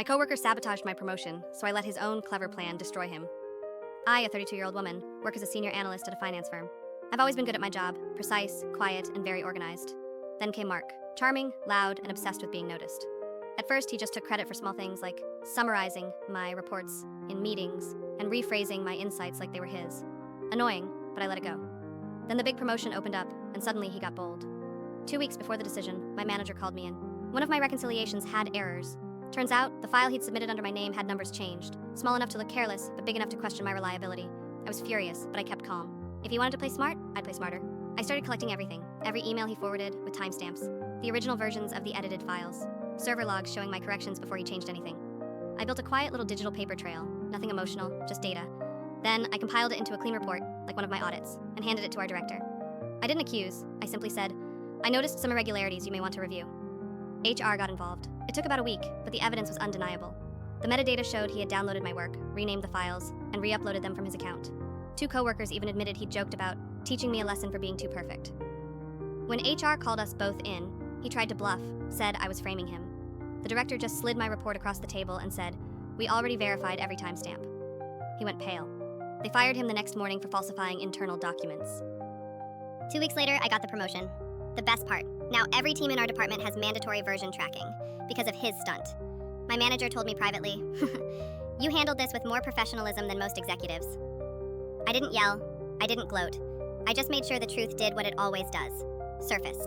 My coworker sabotaged my promotion, so I let his own clever plan destroy him. I, a 32-year-old woman, work as a senior analyst at a finance firm. I've always been good at my job, precise, quiet, and very organized. Then came Mark, charming, loud, and obsessed with being noticed. At first, he just took credit for small things like summarizing my reports in meetings and rephrasing my insights like they were his. Annoying, but I let it go. Then the big promotion opened up, and suddenly he got bold. 2 weeks before the decision, my manager called me in. One of my reconciliations had errors. Turns out, the file he'd submitted under my name had numbers changed, small enough to look careless, but big enough to question my reliability. I was furious, but I kept calm. If he wanted to play smart, I'd play smarter. I started collecting everything, every email he forwarded with timestamps, the original versions of the edited files, server logs showing my corrections before he changed anything. I built a quiet little digital paper trail, nothing emotional, just data. Then I compiled it into a clean report, like one of my audits, and handed it to our director. I didn't accuse, I simply said, I noticed some irregularities you may want to review. HR got involved. It took about a week, but the evidence was undeniable. The metadata showed he had downloaded my work, renamed the files, and re-uploaded them from his account. 2 coworkers even admitted he'd joked about teaching me a lesson for being too perfect. When HR called us both in, he tried to bluff, said I was framing him. The director just slid my report across the table and said, "We already verified every timestamp." He went pale. They fired him the next morning for falsifying internal documents. 2 weeks later, I got the promotion. The best part, now every team in our department has mandatory version tracking because of his stunt. My manager told me privately, "You handled this with more professionalism than most executives." I didn't yell, I didn't gloat. I just made sure the truth did what it always does, surface.